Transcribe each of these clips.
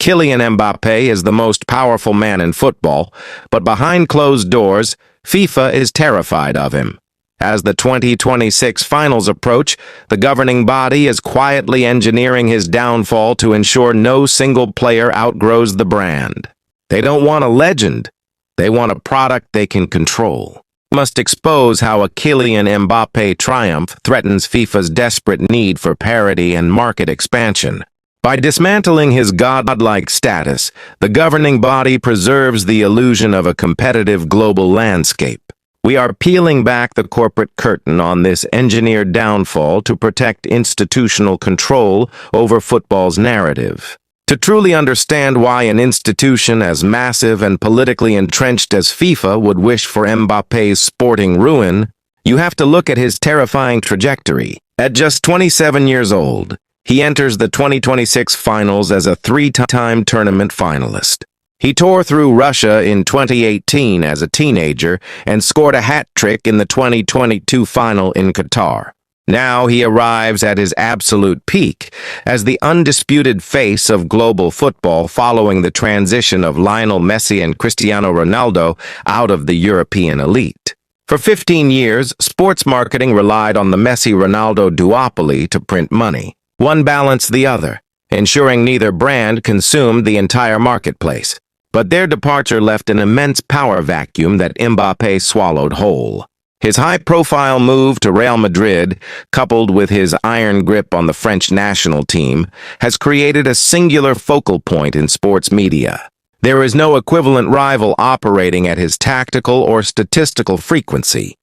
Kylian Mbappe is the most powerful man in football, but behind closed doors, FIFA is terrified of him. As the 2026 finals approach, the governing body is quietly engineering his downfall to ensure no single player outgrows the brand. They don't want a legend. They want a product they can control. We must expose how a Kylian Mbappe triumph threatens FIFA's desperate need for parity and market expansion. By dismantling his godlike status, the governing body preserves the illusion of a competitive global landscape. We are peeling back the corporate curtain on this engineered downfall to protect institutional control over football's narrative. To truly understand why an institution as massive and politically entrenched as FIFA would wish for Mbappe's sporting ruin, you have to look at his terrifying trajectory. At just 27 years old, he enters the 2026 finals as a three-time tournament finalist. He tore through Russia in 2018 as a teenager and scored a hat-trick in the 2022 final in Qatar. Now he arrives at his absolute peak as the undisputed face of global football following the transition of Lionel Messi and Cristiano Ronaldo out of the European elite. For 15 years, sports marketing relied on the Messi-Ronaldo duopoly to print money. One balanced the other, ensuring neither brand consumed the entire marketplace. But their departure left an immense power vacuum that Mbappe swallowed whole. His high-profile move to Real Madrid, coupled with his iron grip on the French national team, has created a singular focal point in sports media. There is no equivalent rival operating at his tactical or statistical frequency.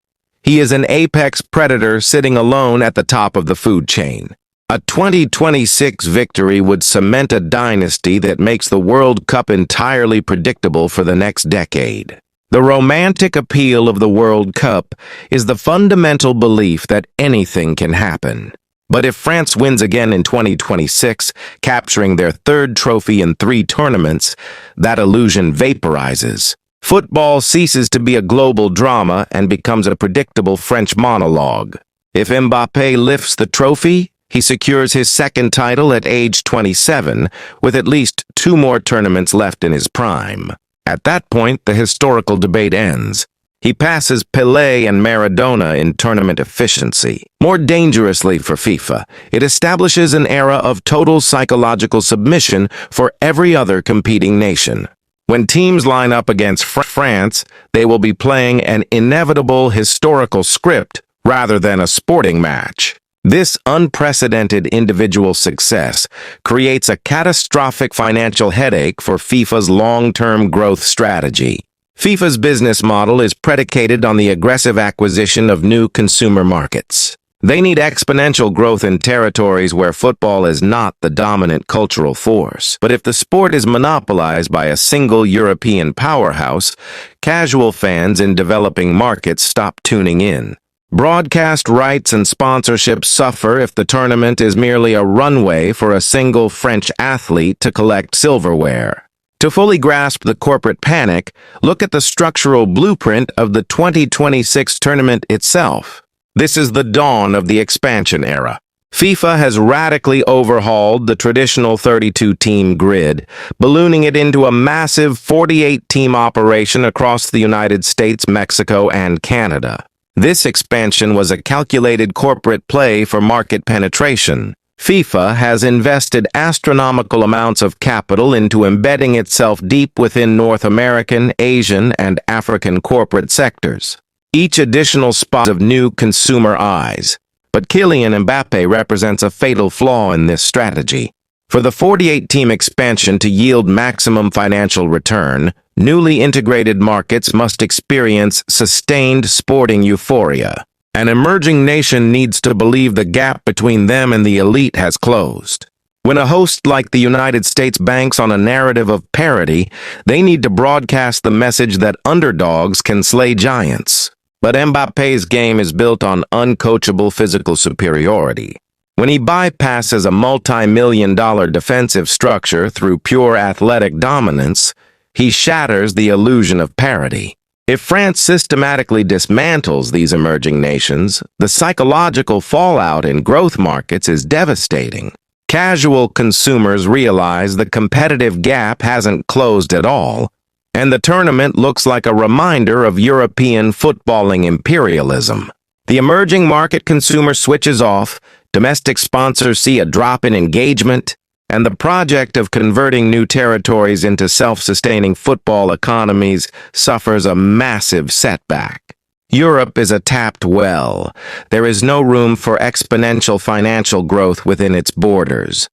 He is an apex predator sitting alone at the top of the food chain. A 2026 victory would cement a dynasty that makes the World Cup entirely predictable for the next decade. The romantic appeal of the World Cup is the fundamental belief that anything can happen. But if France wins again in 2026, capturing their third trophy in 3 tournaments, that illusion vaporizes. Football ceases to be a global drama and becomes a predictable French monologue. If Mbappe lifts the trophy, he secures his second title at age 27, with at least 2 more tournaments left in his prime. At that point, the historical debate ends. He passes Pelé and Maradona in tournament efficiency. More dangerously for FIFA, it establishes an era of total psychological submission for every other competing nation. When teams line up against France, they will be playing an inevitable historical script rather than a sporting match. This unprecedented individual success creates a catastrophic financial headache for FIFA's long-term growth strategy. FIFA's business model is predicated on the aggressive acquisition of new consumer markets. They need exponential growth in territories where football is not the dominant cultural force. But if the sport is monopolized by a single European powerhouse, casual fans in developing markets stop tuning in. Broadcast rights and sponsorships suffer if the tournament is merely a runway for a single French athlete to collect silverware. To fully grasp the corporate panic, look at the structural blueprint of the 2026 tournament itself. This is the dawn of the expansion era. FIFA has radically overhauled the traditional 32-team grid, ballooning it into a massive 48-team operation across the United States, Mexico, and Canada. This expansion was a calculated corporate play for market penetration. FIFA has invested astronomical amounts of capital into embedding itself deep within North American, Asian, and African corporate sectors. Each additional spot of new consumer eyes. But Kylian Mbappe represents a fatal flaw in this strategy. For the 48-team expansion to yield maximum financial return, newly integrated markets must experience sustained sporting euphoria. An emerging nation needs to believe the gap between them and the elite has closed. When a host like the United States banks on a narrative of parity, they need to broadcast the message that underdogs can slay giants. But Mbappe's game is built on uncoachable physical superiority. When he bypasses a multi-million-dollar defensive structure through pure athletic dominance, he shatters the illusion of parity. If France systematically dismantles these emerging nations, the psychological fallout in growth markets is devastating. Casual consumers realize the competitive gap hasn't closed at all, and the tournament looks like a reminder of European footballing imperialism. The emerging market consumer switches off, domestic sponsors see a drop in engagement, and the project of converting new territories into self-sustaining football economies suffers a massive setback. Europe is a tapped well. There is no room for exponential financial growth within its borders.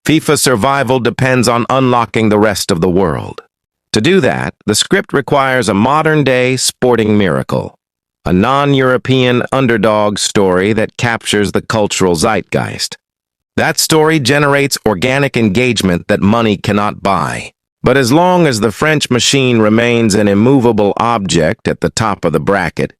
FIFA's survival depends on unlocking the rest of the world. To do that, the script requires a modern-day sporting miracle, a non-European underdog story that captures the cultural zeitgeist. That story generates organic engagement that money cannot buy. But as long as the French machine remains an immovable object at the top of the bracket,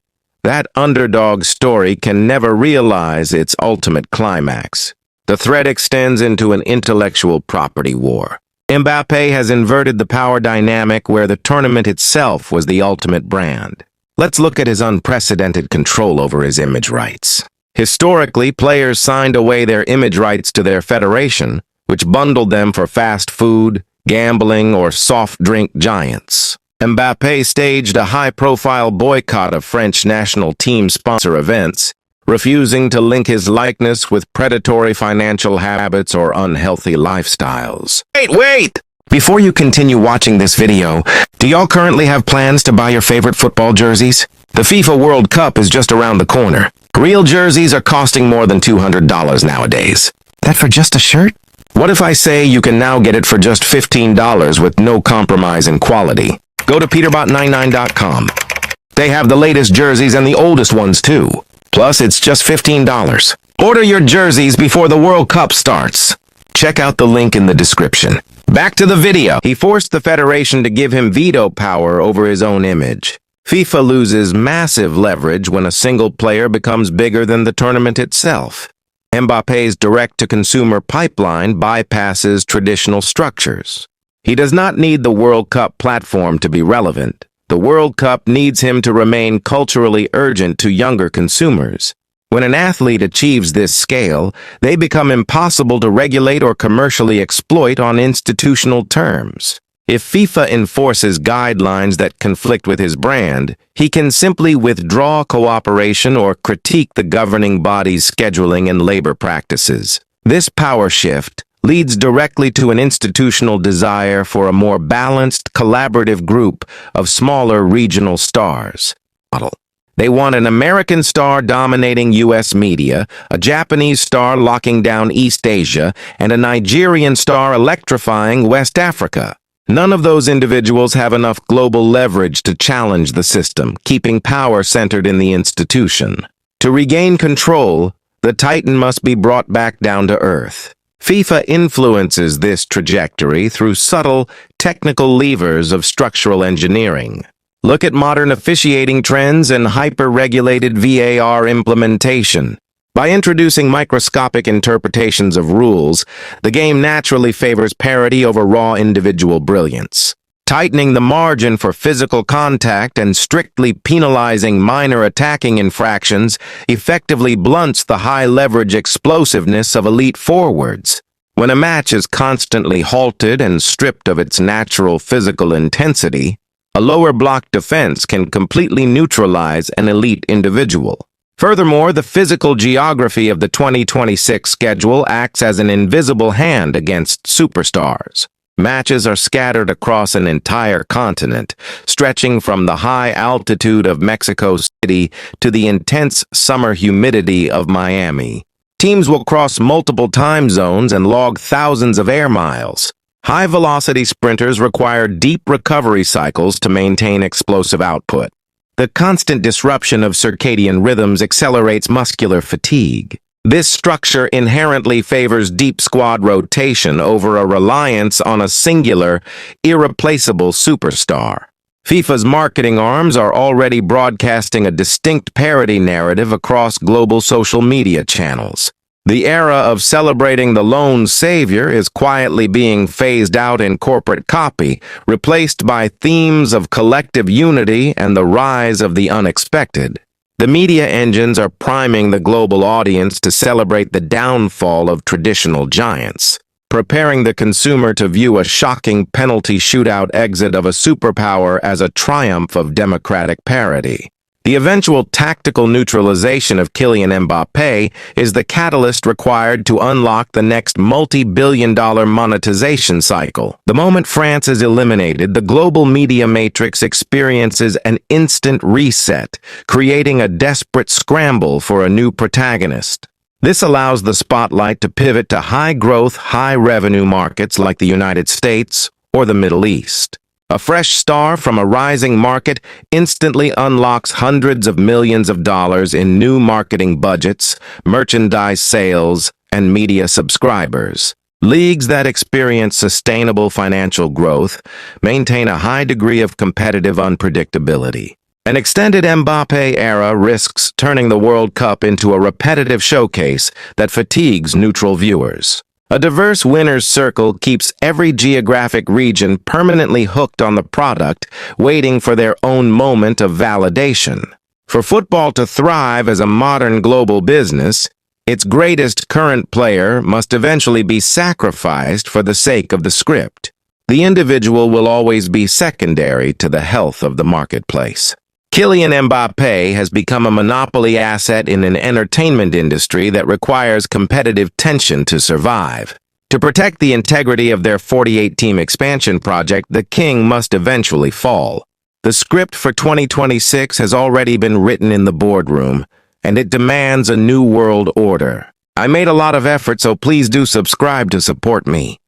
that underdog story can never realize its ultimate climax. The threat extends into an intellectual property war. Mbappe has inverted the power dynamic where the tournament itself was the ultimate brand. Let's look at his unprecedented control over his image rights. Historically, players signed away their image rights to their federation, which bundled them for fast food, gambling, or soft drink giants. Mbappe staged a high-profile boycott of French national team sponsor events, refusing to link his likeness with predatory financial habits or unhealthy lifestyles. Wait! Before you continue watching this video, do y'all currently have plans to buy your favorite football jerseys? The FIFA World Cup is just around the corner. Real jerseys are costing more than $200 nowadays. That for just a shirt? What if I say you can now get it for just $15 with no compromise in quality? Go to peterbot99.com. They have the latest jerseys and the oldest ones too. Plus, it's just $15. Order your jerseys before the World Cup starts. Check out the link in the description. Back to the video. He forced the Federation to give him veto power over his own image. FIFA loses massive leverage when a single player becomes bigger than the tournament itself. Mbappe's direct-to-consumer pipeline bypasses traditional structures. He does not need the World Cup platform to be relevant. The World Cup needs him to remain culturally urgent to younger consumers. When an athlete achieves this scale, they become impossible to regulate or commercially exploit on institutional terms. If FIFA enforces guidelines that conflict with his brand, he can simply withdraw cooperation or critique the governing body's scheduling and labor practices. This power shift leads directly to an institutional desire for a more balanced, collaborative group of smaller regional stars. They want an American star dominating U.S. media, a Japanese star locking down East Asia, and a Nigerian star electrifying West Africa. None of those individuals have enough global leverage to challenge the system, keeping power centered in the institution. To regain control, the Titan must be brought back down to earth. FIFA influences this trajectory through subtle, technical levers of structural engineering. Look at modern officiating trends and hyper-regulated VAR implementation. By introducing microscopic interpretations of rules, the game naturally favors parity over raw individual brilliance. Tightening the margin for physical contact and strictly penalizing minor attacking infractions effectively blunts the high-leverage explosiveness of elite forwards. When a match is constantly halted and stripped of its natural physical intensity, a lower block defense can completely neutralize an elite individual. Furthermore, the physical geography of the 2026 schedule acts as an invisible hand against superstars. Matches are scattered across an entire continent, stretching from the high altitude of Mexico City to the intense summer humidity of Miami. Teams will cross multiple time zones and log thousands of air miles. High-velocity sprinters require deep recovery cycles to maintain explosive output. The constant disruption of circadian rhythms accelerates muscular fatigue. This structure inherently favors deep squad rotation over a reliance on a singular, irreplaceable superstar. FIFA's marketing arms are already broadcasting a distinct parody narrative across global social media channels. The era of celebrating the lone savior is quietly being phased out in corporate copy, replaced by themes of collective unity and the rise of the unexpected. The media engines are priming the global audience to celebrate the downfall of traditional giants, preparing the consumer to view a shocking penalty shootout exit of a superpower as a triumph of democratic parity. The eventual tactical neutralization of Kylian Mbappe is the catalyst required to unlock the next multi-billion-dollar monetization cycle. The moment France is eliminated, the global media matrix experiences an instant reset, creating a desperate scramble for a new protagonist. This allows the spotlight to pivot to high-growth, high-revenue markets like the United States or the Middle East. A fresh star from a rising market instantly unlocks hundreds of millions of dollars in new marketing budgets, merchandise sales, and media subscribers. Leagues that experience sustainable financial growth maintain a high degree of competitive unpredictability. An extended Mbappe era risks turning the World Cup into a repetitive showcase that fatigues neutral viewers. A diverse winner's circle keeps every geographic region permanently hooked on the product, waiting for their own moment of validation. For football to thrive as a modern global business, its greatest current player must eventually be sacrificed for the sake of the script. The individual will always be secondary to the health of the marketplace. Kylian Mbappe has become a monopoly asset in an entertainment industry that requires competitive tension to survive. To protect the integrity of their 48-team expansion project, the king must eventually fall. The script for 2026 has already been written in the boardroom, and it demands a new world order. I made a lot of effort, so please do subscribe to support me.